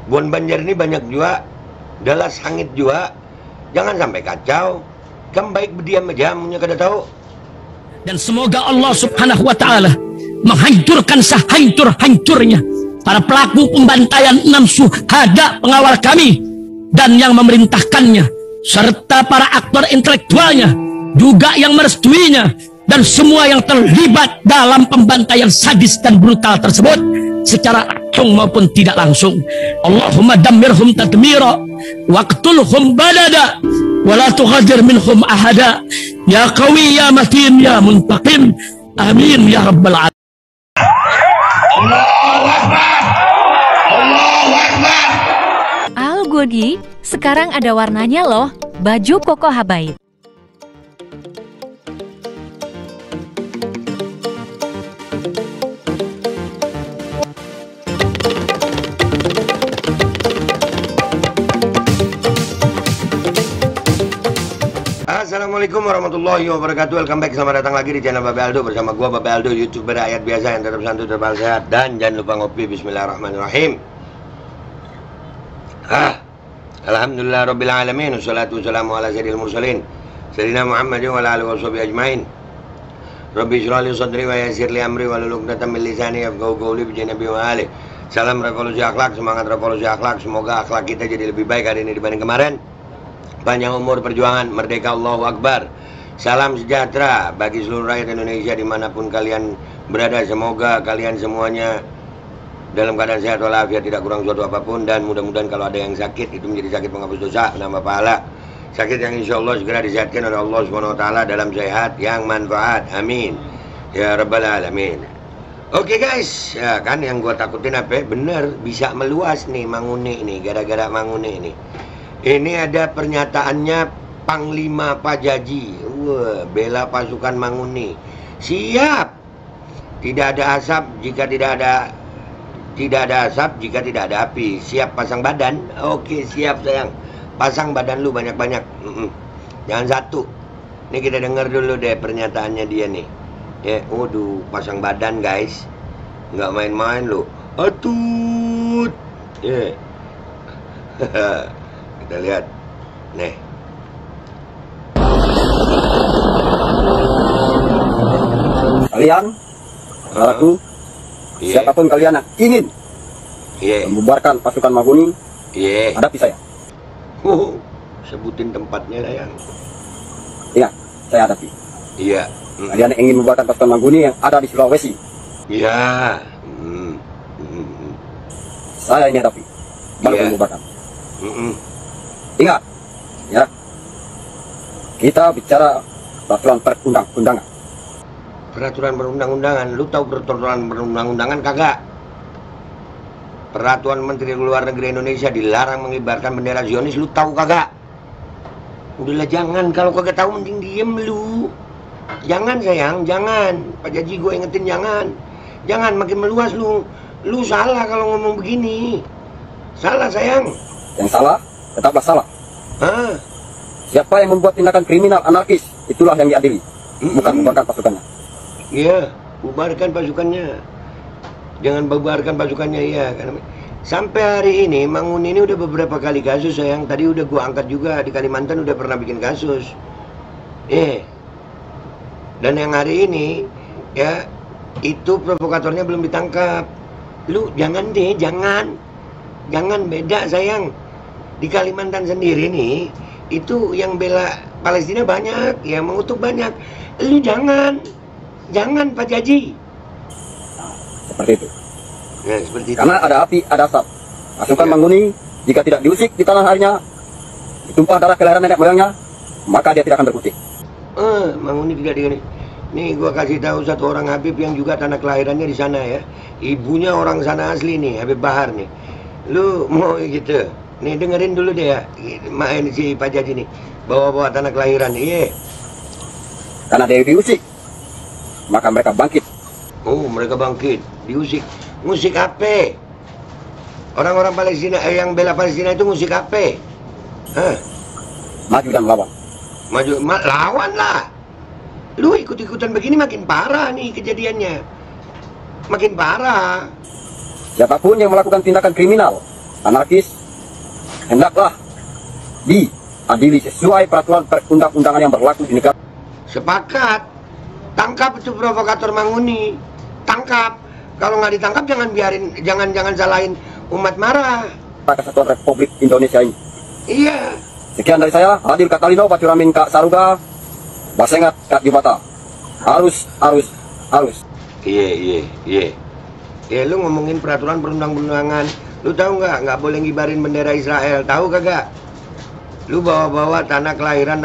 Bon Banjar ini banyak juga, dalas sangit juga. Jangan sampai kacau. Kan baik berdiam aja, punya kada tahu. Dan semoga Allah Subhanahu wa Ta'ala menghancurkan sehancur-hancurnya para pelaku pembantaian 6 syuhada pengawal kami dan yang memerintahkannya, serta para aktor intelektualnya juga yang merestuinya, dan semua yang terlibat dalam pembantaian sadis dan brutal tersebut secara langsung maupun tidak langsung. Allahumma dammirhum tadmira waqtulhum balada wala tughadir minhum ahada ya qawi ya matin ya muntaqim amin ya rabbal alamin. Allahu Akbar, Allahu Akbar. Al Godi, sekarang ada warnanya loh, baju koko habaib. Assalamualaikum warahmatullahi wabarakatuh. Welcome back, selamat datang lagi di channel Babe Aldo. Bersama gua Babe Aldo, YouTuber rakyat biasa yang tetap santuy, tetap sehat. Dan jangan lupa ngopi. Bismillahirrahmanirrahim. Alhamdulillah Rabbil Alamin. Wassalatu wassalamu ala sayyidil mursalin Sayyidina Muhammadin wa ala alihi washabihi ajmain. Rabbi shrah li sadri wa yassir li amri wa hlul 'uqdatam min lisani yafqahu qawli. Bi Nabi wa ali. Salam revolusi akhlak, semangat revolusi akhlak. Semoga akhlak kita jadi lebih baik hari ini dibanding kemarin. Panjang umur perjuangan, merdeka, Allahu Akbar. Salam sejahtera bagi seluruh rakyat Indonesia dimanapun kalian berada. Semoga kalian semuanya dalam keadaan sehat walafiat, tidak kurang suatu apapun. Dan mudah-mudahan kalau ada yang sakit, itu menjadi sakit penghapus dosa, menambah pahala. Sakit yang insya Allah segera disehatkan oleh Allah SWT dalam sehat yang manfaat. Amin ya Rabbal Alamin. Oke guys, ya kan yang gue takutin apa? Bener, bisa meluas nih Manguni nih, gara-gara Manguni nih. Ini ada pernyataannya Panglima Pajaji. Wah, bela pasukan Manguni. Siap. Tidak ada asap jika tidak ada asap jika tidak ada api. Siap pasang badan? Oke, siap sayang. Pasang badan lu banyak-banyak. Jangan satu. Ini kita dengar dulu deh pernyataannya dia nih. Ya, waduh, pasang badan guys. Nggak main-main lu. Atut. Ya. Kita lihat nih. Kalian aku siapapun kalian yang ingin membubarkan pasukan Manguni, hadapi saya. Sebutin tempatnya lah yang. Ingat, saya hadapi. Iya. Kalian yang ingin membubarkan pasukan Manguni yang ada di Sulawesi. Iya. Saya ini hadapi. Baru membubarkan. Ingat, ya, kita bicara peraturan perundang-undangan. Peraturan perundang-undangan, lu tahu peraturan perundang-undangan kagak? Peraturan Menteri Luar Negeri Indonesia dilarang mengibarkan bendera Zionis, lu tahu kagak? Udahlah jangan, kalau kagak tahu mending diem lu. Jangan sayang, jangan. Pak Jaji gue ingetin jangan. Jangan makin meluas lu. Lu salah kalau ngomong begini. Salah sayang. Yang salah tetaplah salah. Siapa yang membuat tindakan kriminal anarkis, itulah yang diadili, bukan membubarkan pasukannya. Iya, bubarkan pasukannya. Jangan bubarkan pasukannya, iya. Sampai hari ini Manguni ini udah beberapa kali kasus sayang. Tadi udah gua angkat juga di Kalimantan, udah pernah bikin kasus. Dan yang hari ini ya itu provokatornya belum ditangkap. Lu jangan deh, jangan beda sayang. Di Kalimantan sendiri nih, itu yang bela Palestina banyak, yang mengutuk banyak. Lu jangan Pak Jaji. Seperti itu. Ya, seperti itu. Karena ada api, ada asap. Pasukan Manguni jika tidak diusik di tanah airnya, ditumpah darah kelahiran nenek moyangnya, maka dia tidak akan berputih. Manguni tidak digini. Nih gua kasih tahu satu orang Habib yang juga tanah kelahirannya di sana ya. Ibunya orang sana asli nih, Habib Bahar nih. Lu mau gitu? Nih dengerin dulu deh ya, main si Pak Jaji nih, bawa-bawa tanah kelahiran, Karena dia diusik, maka mereka bangkit. Oh, mereka bangkit, diusik. Musik apa? Orang-orang Palestina yang bela Palestina itu musik apa? Maju dan melawan. Lawan lah. Lu ikut-ikutan begini makin parah nih kejadiannya. Makin parah. Siapapun yang melakukan tindakan kriminal anarkis hendaklah diadili sesuai peraturan perundang-undangan yang berlaku di negara. Sepakat. Tangkap itu provokator Manguni. Tangkap. Kalau nggak ditangkap jangan biarin, jangan salahin umat marah. Kesatuan Republik Indonesia ini. Iya. Sekian dari saya, Hadir Katalino, Pacuramin Kak Saruga, Basengat Kak Jubata. Harus. Iya. Ya lu ngomongin peraturan perundang-undangan. Lu tahu nggak boleh ngibarin bendera Israel. Tahu kagak? Lu bawa-bawa tanah kelahiran.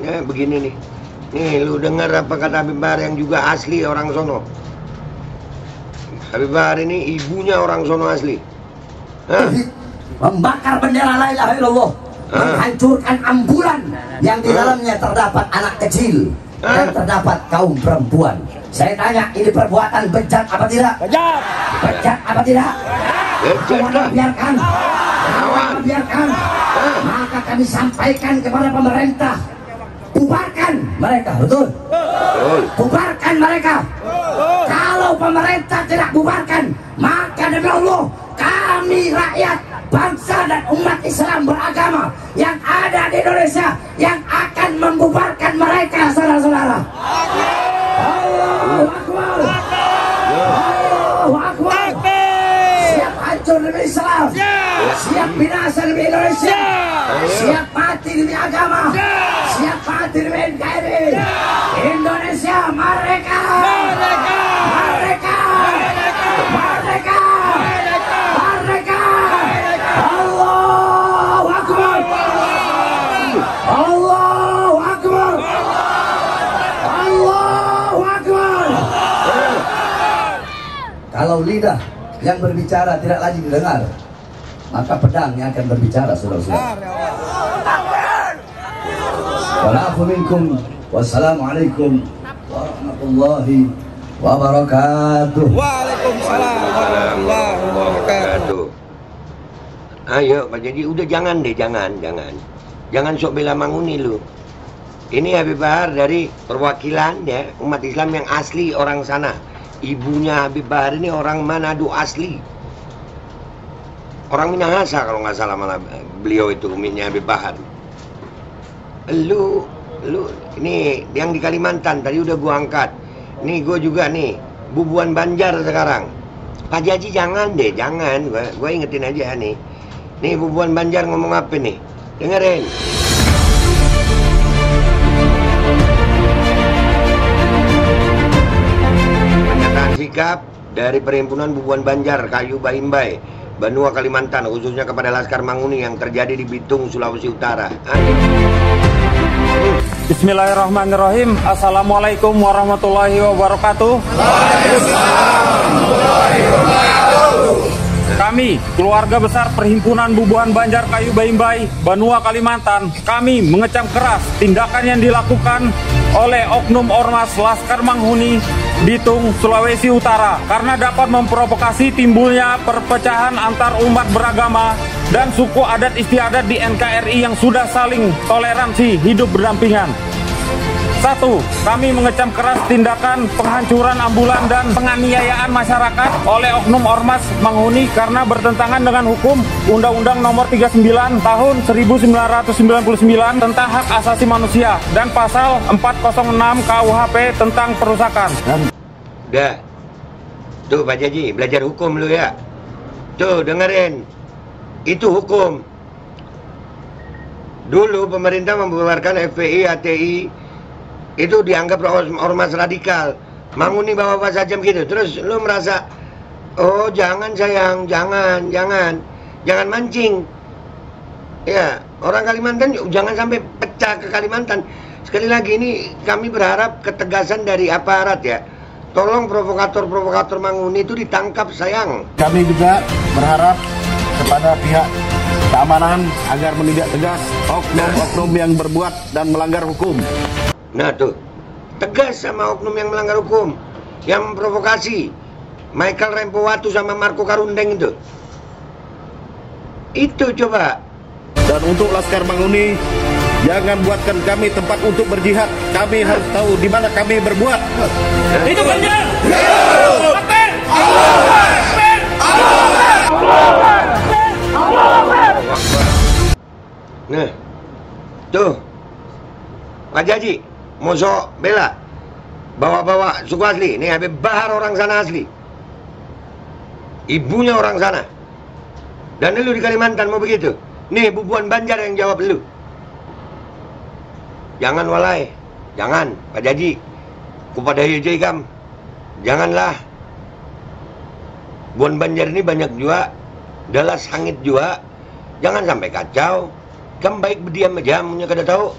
Ya begini nih. Nih lu dengar apa kata Habib Bahar yang juga asli orang sono. Habib Bahar ini ibunya orang sono asli. Hah? Membakar bendera la ilaha illallah, menghancurkan ambulan yang di dalamnya terdapat anak kecil dan terdapat kaum perempuan. Saya tanya, ini perbuatan bejat apa tidak? Bejat apa tidak? Biarkan. Maka kami sampaikan kepada pemerintah, bubarkan mereka, betul? Bubarkan mereka. Kalau pemerintah tidak bubarkan, maka demi Allah, kami rakyat, bangsa dan umat Islam beragama yang ada di Indonesia yang akan membubarkan mereka, saudara-saudara. Allahu Akbar. Allahu Akbar. Siap hancur demi Islam, siap binasa demi Indonesia, siap mati demi agama, siap mati demi NKRI. Indonesia merdeka. Allahu Akbar. Allahu Akbar. Allahu Akbar. Kalau lidah yang berbicara tidak lagi didengar, maka pedang yang akan berbicara, saudara-saudara. Wa'alaikum minkum. Wassalamualaikum warahmatullahi wabarakatuh. Waalaikumsalam warahmatullahi wabarakatuh. Ayo Pak Jadi, udah jangan sok bela Manguni lu. Ini Habib Bahar dari perwakilan ya umat Islam yang asli orang sana. Ibunya Habib Bahar ini orang Manado asli, orang Minahasa kalau nggak salah, malah beliau itu uminya Habib Bahar. Lu ini yang di Kalimantan tadi udah gua angkat. Nih gue juga nih Bubuan Banjar sekarang. Pak Jaji jangan, gua ingetin aja nih. Nih Bubuan Banjar ngomong apa nih? Dengerin. Pernyataan sikap dari Perhimpunan Bubuan Banjar Kayu Baimbai, Banua Kalimantan, khususnya kepada Laskar Manguni yang terjadi di Bitung, Sulawesi Utara. Bismillahirrahmanirrahim. Assalamualaikum warahmatullahi wabarakatuh. Kami, keluarga besar Perhimpunan Bubuan Banjar Kayu Baimbai, Banua Kalimantan, kami mengecam keras tindakan yang dilakukan oleh oknum ormas Laskar Manguni Bitung, Sulawesi Utara karena dapat memprovokasi timbulnya perpecahan antar umat beragama dan suku adat istiadat di NKRI yang sudah saling toleransi hidup berdampingan. 1. Kami mengecam keras tindakan penghancuran ambulan dan penganiayaan masyarakat oleh oknum ormas Manguni karena bertentangan dengan hukum Undang-Undang Nomor 39 Tahun 1999 tentang hak asasi manusia dan Pasal 406 KUHP tentang perusakan. Udah. Tuh Pak Jaji, belajar hukum lu ya. Tuh dengerin. Itu hukum. Dulu pemerintah membubarkan FPI, HTI, itu dianggap ormas radikal. Manguni bawa apa saja begitu. Terus lu merasa, oh jangan sayang, jangan mancing. Ya, orang Kalimantan jangan sampai pecah ke Kalimantan. Sekali lagi ini kami berharap ketegasan dari aparat ya. Tolong provokator Manguni itu ditangkap sayang. Kami juga berharap kepada pihak keamanan agar menindak tegas oknum-oknum yang berbuat dan melanggar hukum. Nah tuh, tegas sama oknum yang melanggar hukum, yang memprovokasi Michael Rempowatu sama Marco Karundeng itu. Itu coba. Dan untuk Laskar Manguni, jangan buatkan kami tempat untuk berjihad. Kami harus tahu di mana kami berbuat. Itu Banjar. Tuh, Pak Jaji, Moso bela, bawa-bawa suku asli. Nih Habib Bahar orang sana asli, ibunya orang sana. Dan lu di Kalimantan mau begitu? Nih Bubuan Banjar yang jawab lu. Jangan walai, jangan Pak Jaji, kepada Yejai Kam, janganlah. Bubuan Banjar ini banyak juga, dalas sangit juga. Jangan sampai kacau. Kamu baik berdiam aja, punya kada tahu.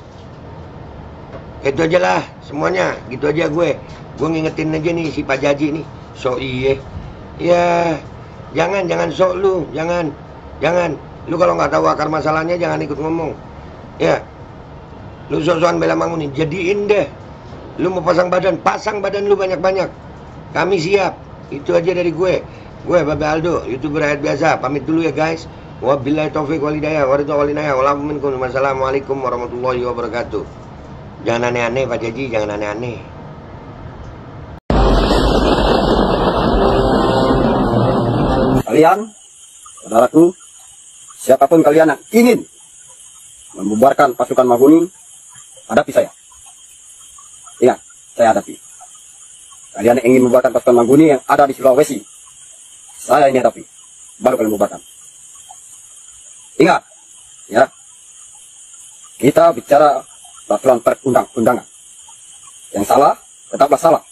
Itu aja lah semuanya, gitu aja gue. Gue ngingetin aja nih si Pak Jaji nih. So iye, ya jangan sok lu, jangan. Lu kalau nggak tahu akar masalahnya jangan ikut ngomong. Ya, lu sok-sokan bela Manguni, jadiin deh. Lu mau pasang badan lu banyak-banyak. Kami siap. Itu aja dari gue. Gue Babe Aldo, YouTuber rakyat biasa. Pamit dulu ya guys. Wabillahi taufiq walhidayah. Wassalamualaikum warahmatullahi wabarakatuh. Jangan aneh-aneh Pak Jaji, jangan aneh-aneh. Kalian, saudaraku, siapapun kalian yang ingin membubarkan pasukan Manguni, hadapi saya. Ingat, saya hadapi. Kalian yang ingin membubarkan pasukan Manguni yang ada di Sulawesi, saya ini hadapi. Baru kalian membubarkan. Ingat, ya, kita bicara peraturan perundang-undangan. Yang salah, tetaplah salah.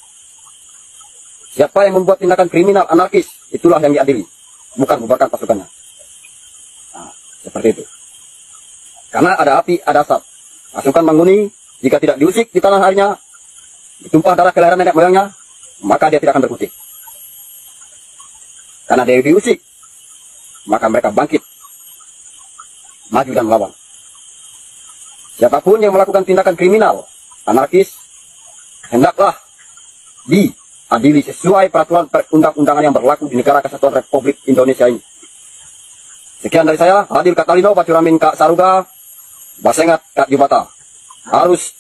Siapa yang membuat tindakan kriminal anarkis, itulah yang diadili, bukan membubarkan pasukannya. Nah, seperti itu. Karena ada api, ada asap. Pasukan Manguni, jika tidak diusik di tanah airnya, ditumpah darah kelahiran nenek moyangnya, maka dia tidak akan berkutik. Karena dia diusik, maka mereka bangkit, maju dan melawan. Siapapun yang melakukan tindakan kriminal, anarkis, hendaklah diadili sesuai peraturan perundang-undangan yang berlaku di negara Kesatuan Republik Indonesia ini. Sekian dari saya, Hadir Kak Talino, Pacuramin Kak Saruga, Basengat Kak Jubata. Harus.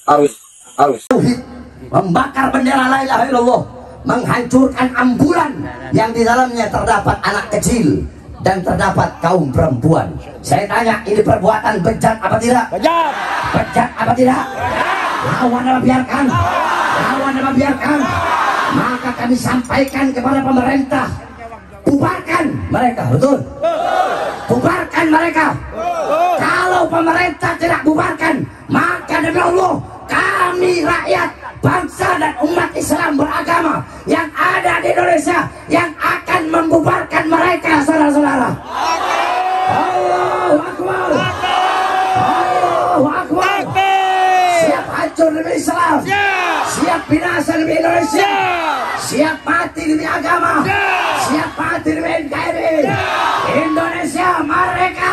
Membakar bendera la ilaha illallah, menghancurkan ambulan yang di dalamnya terdapat anak kecil dan terdapat kaum perempuan. Saya tanya, ini perbuatan bejat apa tidak? Bejat apa tidak? Lawan apa biarkan? Maka kami sampaikan kepada pemerintah, bubarkan mereka, betul? Bubarkan mereka. Kalau pemerintah tidak bubarkan, maka demi Allah, kami rakyat, bangsa dan umat Islam beragama yang ada di Indonesia yang akan membubarkan mereka, saudara-saudara. Allahu Akbar. Allahu Akbar. Siap hancur demi Islam, siap binasa demi Indonesia, siap mati demi agama, siap mati demi NKRI. Indonesia merdeka.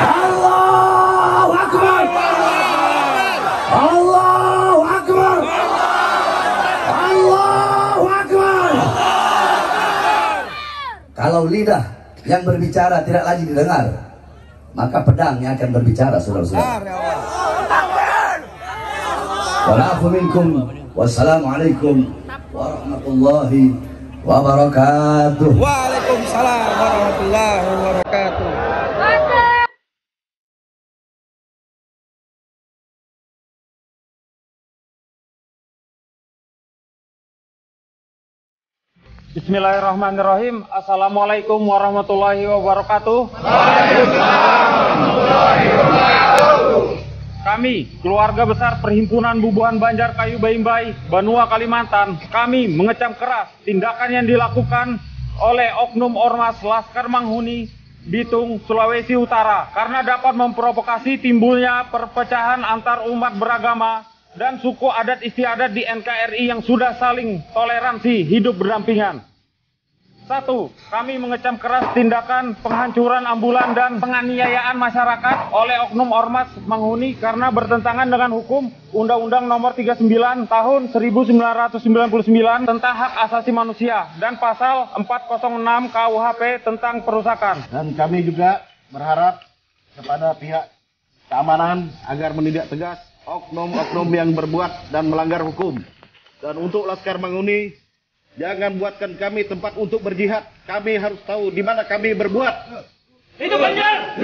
Allahu Akbar. Allahu Akbar. Allahu Akbar. Kalau lidah yang berbicara tidak lagi didengar, maka pedang yang akan berbicara, saudara-saudara. Wa'alafu minkum. Wassalamualaikum warahmatullahi wabarakatuh. Waalaikumsalam warahmatullahi wabarakatuh. Bismillahirrahmanirrahim. Assalamualaikum warahmatullahi wabarakatuh. Kami, keluarga besar Perhimpunan Bubuhan Banjar Kayu Baimbai, Banua Kalimantan, kami mengecam keras tindakan yang dilakukan oleh oknum ormas Laskar Manghuni, Bitung, Sulawesi Utara, karena dapat memprovokasi timbulnya perpecahan antar umat beragama dan suku adat istiadat di NKRI yang sudah saling toleransi hidup berdampingan. 1. Kami mengecam keras tindakan penghancuran ambulan dan penganiayaan masyarakat oleh oknum ormas Manghuni karena bertentangan dengan hukum Undang-Undang Nomor 39 Tahun 1999 tentang hak asasi manusia dan Pasal 406 KUHP tentang perusakan. Dan kami juga berharap kepada pihak keamanan agar menindak tegas oknum-oknum yang berbuat dan melanggar hukum. Dan untuk Laskar Manghuni Jangan buatkan kami tempat untuk berjihad. Kami harus tahu di mana kami berbuat. Itu Banjar.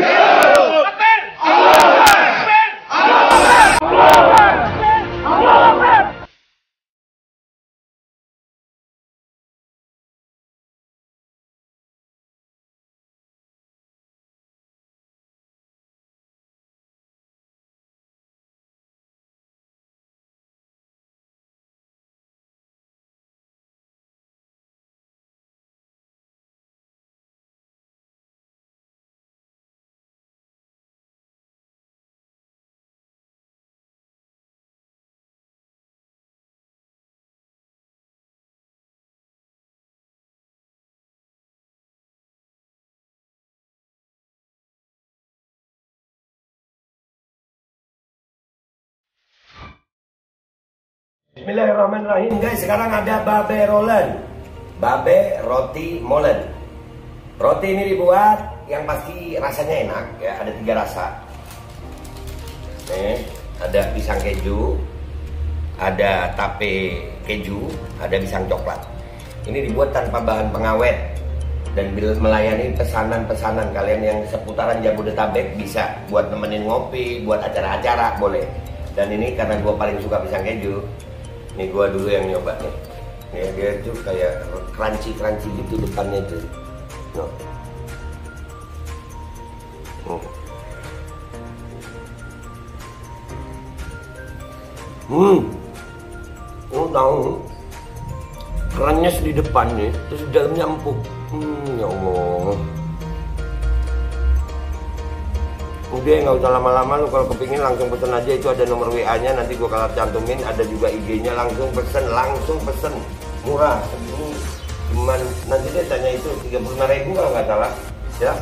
Bismillahirrahmanirrahim guys, sekarang ada babe rolen, babe roti molen. Roti ini dibuat yang pasti rasanya enak ya, ada 3 rasa. Nih, ada pisang keju, ada tape keju, ada pisang coklat. Ini dibuat tanpa bahan pengawet dan melayani pesanan-pesanan kalian yang seputaran Jabodetabek, bisa buat nemenin ngopi, buat acara-acara boleh. Dan ini karena gue paling suka pisang keju. Nih gua dulu yang nyoba nih. Nih dia tuh kayak crunchy gitu depannya tuh. No. Tahu kerannya di depan nih, terus di dalamnya empuk. Ya Allah. Udah nggak usah lama-lama, lu kalau kepingin langsung pesen aja, itu ada nomor WA-nya, nanti gua kalau cantumin, ada juga IG-nya, langsung pesen, murah, segini, cuman nanti dia tanya itu 35.000 kalau nggak salah, ya.